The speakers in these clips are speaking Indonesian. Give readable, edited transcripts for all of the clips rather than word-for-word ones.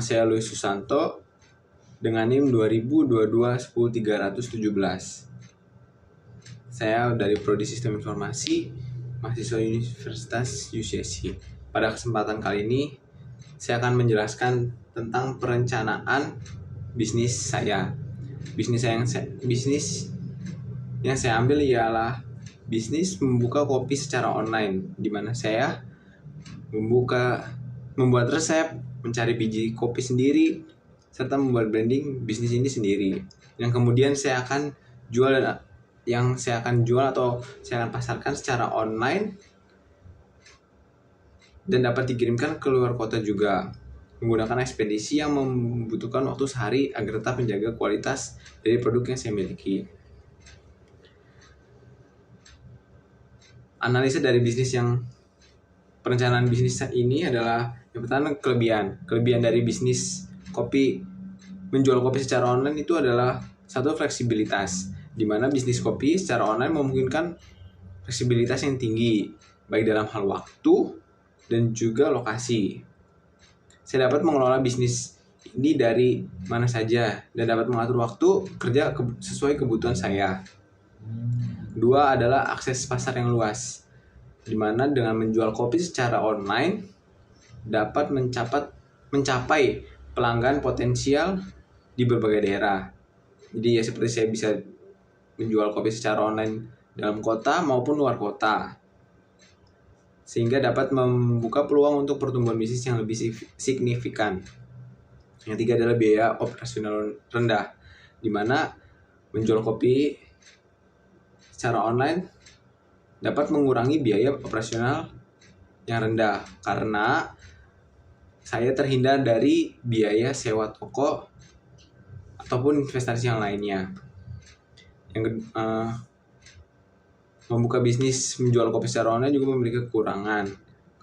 saya Louis Susanto dengan NIM 2022-10317. Saya dari Prodi Sistem Informasi, mahasiswa Universitas UCSI. Pada kesempatan kali ini, saya akan menjelaskan tentang perencanaan bisnis saya. Bisnis yang saya ambil ialah bisnis membuka kopi secara online, di mana saya membuat resep, mencari biji kopi sendiri, serta membuat branding bisnis ini sendiri. Yang kemudian saya akan jual atau saya akan pasarkan secara online dan dapat dikirimkan ke luar kota juga, menggunakan ekspedisi yang membutuhkan waktu sehari agar tetap menjaga kualitas dari produk yang saya miliki. Analisa dari perencanaan bisnis ini adalah yang pertama, kelebihan dari bisnis kopi, menjual kopi secara online itu adalah satu, fleksibilitas, di mana bisnis kopi secara online memungkinkan fleksibilitas yang tinggi baik dalam hal waktu dan juga lokasi. Saya dapat mengelola bisnis ini dari mana saja dan dapat mengatur waktu kerja sesuai kebutuhan saya. Dua adalah akses pasar yang luas, di mana dengan menjual kopi secara online dapat mencapai pelanggan potensial di berbagai daerah. Jadi seperti saya bisa menjual kopi secara online dalam kota maupun luar kota, sehingga dapat membuka peluang untuk pertumbuhan bisnis yang lebih signifikan. Yang tiga adalah biaya operasional rendah, di mana menjual kopi secara online dapat mengurangi biaya operasional yang rendah karena saya terhindar dari biaya sewa toko ataupun investasi yang lainnya. Membuka bisnis menjual kopi secara online juga memiliki kekurangan.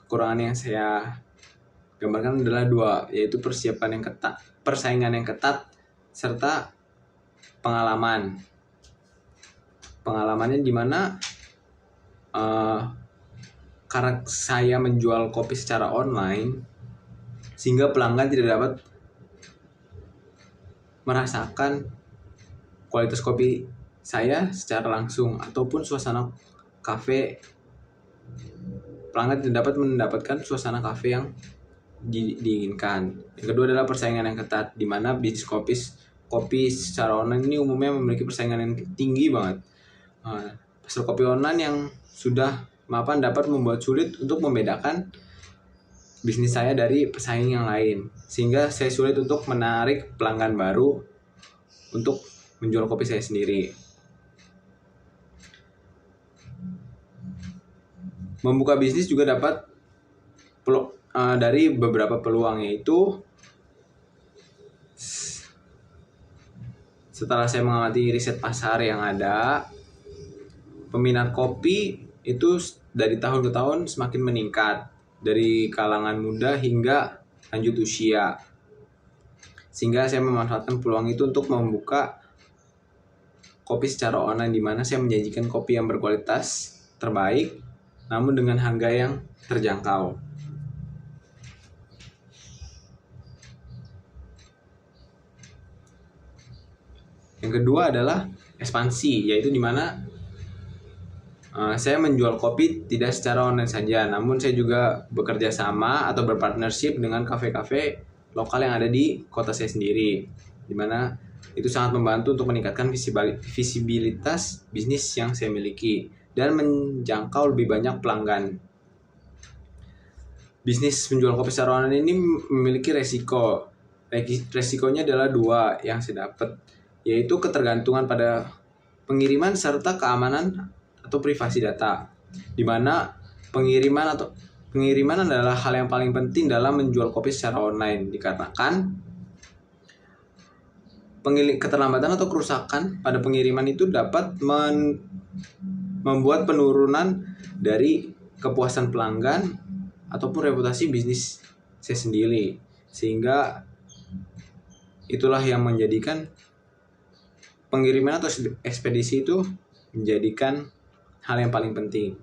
Kekurangan yang saya gambarkan adalah dua, yaitu persaingan yang ketat, serta pengalaman. Pengalamannya di mana karena saya menjual kopi secara online, sehingga pelanggan tidak dapat merasakan kualitas kopi saya secara langsung ataupun suasana kafe. Pelanggan tidak dapat mendapatkan suasana kafe yang diinginkan. Yang kedua adalah persaingan yang ketat, di mana bisnis kopi secara online ini umumnya memiliki persaingan yang tinggi banget. Pasar kopi online yang sudah mapan dapat membuat sulit untuk membedakan bisnis saya dari pesaing yang lain, sehingga saya sulit untuk menarik pelanggan baru untuk menjual kopi saya sendiri. Membuka bisnis juga dapat dari beberapa peluang, yaitu setelah saya mengamati riset pasar yang ada, peminat kopi itu dari tahun ke tahun semakin meningkat, dari kalangan muda hingga lanjut usia, sehingga saya memanfaatkan peluang itu untuk membuka kopi secara online, di mana saya menjanjikan kopi yang berkualitas terbaik namun dengan harga yang terjangkau. Yang kedua adalah ekspansi, yaitu di mana saya menjual kopi tidak secara online saja, namun saya juga bekerja sama atau berpartnership dengan kafe-kafe lokal yang ada di kota saya sendiri, di mana itu sangat membantu untuk meningkatkan visibilitas bisnis yang saya miliki dan menjangkau lebih banyak pelanggan. Bisnis menjual kopi secara online ini memiliki resiko. Resikonya adalah dua yang saya dapat, yaitu ketergantungan pada pengiriman serta keamanan atau privasi data, di mana pengiriman adalah hal yang paling penting dalam menjual kopi secara online, dikarenakan keterlambatan atau kerusakan pada pengiriman itu dapat membuat penurunan dari kepuasan pelanggan ataupun reputasi bisnis saya sendiri, sehingga itulah yang menjadikan pengiriman atau ekspedisi itu menjadikan hal yang paling penting.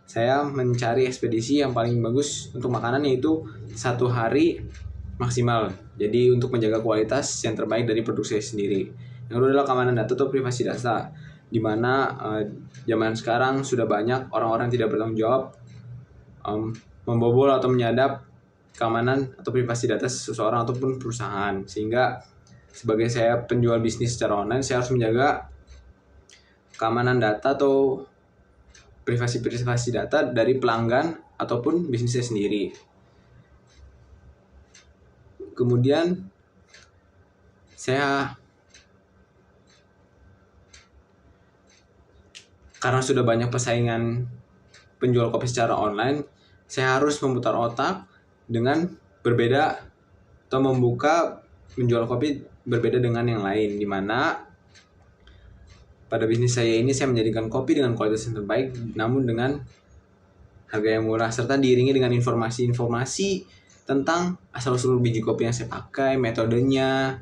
Saya mencari ekspedisi yang paling bagus untuk makanan, yaitu 1 hari maksimal. Jadi untuk menjaga kualitas yang terbaik dari produk saya sendiri. Yang kedua adalah keamanan data atau privasi data, di mana zaman sekarang sudah banyak orang-orang tidak bertanggung jawab membobol atau menyadap keamanan atau privasi data seseorang ataupun perusahaan. Sehingga sebagai saya penjual bisnis secara online, saya harus menjaga keamanan data atau privasi data dari pelanggan ataupun bisnis saya sendiri. Kemudian saya, karena sudah banyak persaingan penjual kopi secara online, saya harus memutar otak dengan berbeda atau membuka menjual kopi berbeda dengan yang lain, di mana pada bisnis saya ini saya menjadikan kopi dengan kualitas yang terbaik namun dengan harga yang murah, serta diiringi dengan informasi-informasi tentang asal-usul biji kopi yang saya pakai, metodenya,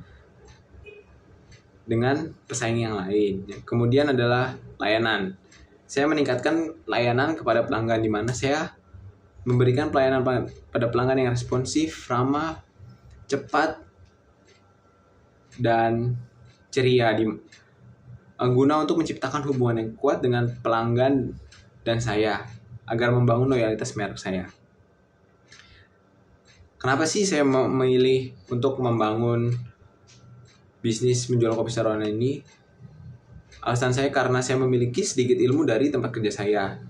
dengan pesaing yang lain. Kemudian adalah layanan. Saya meningkatkan layanan kepada pelanggan, di mana saya memberikan pelayanan pada pelanggan yang responsif, ramah, cepat, dan ceria, guna untuk menciptakan hubungan yang kuat dengan pelanggan dan saya agar membangun loyalitas merek saya. Kenapa sih saya memilih untuk membangun bisnis menjual kopi secara online ini? Alasan saya karena saya memiliki sedikit ilmu dari tempat kerja saya,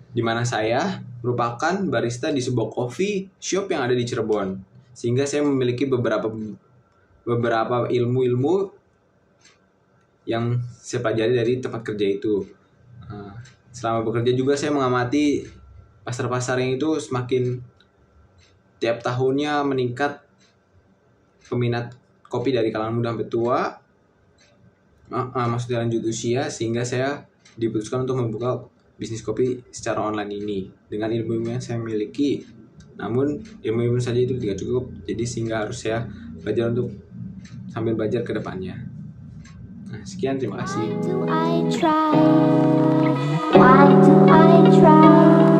di mana saya merupakan barista di sebuah coffee shop yang ada di Cirebon, sehingga saya memiliki beberapa ilmu-ilmu yang saya pelajari dari tempat kerja itu. Selama bekerja juga saya mengamati pasar-pasar yang itu semakin tiap tahunnya meningkat peminat kopi dari kalangan muda sampai tua, maksudnya lanjut usia, sehingga saya diputuskan untuk membuka bisnis kopi secara online ini dengan ilmu yang saya miliki. Namun ilmu saja itu tidak cukup, jadi sehingga harus saya belajar untuk sambil belajar ke depannya. Nah, sekian, terima kasih. Why do I try?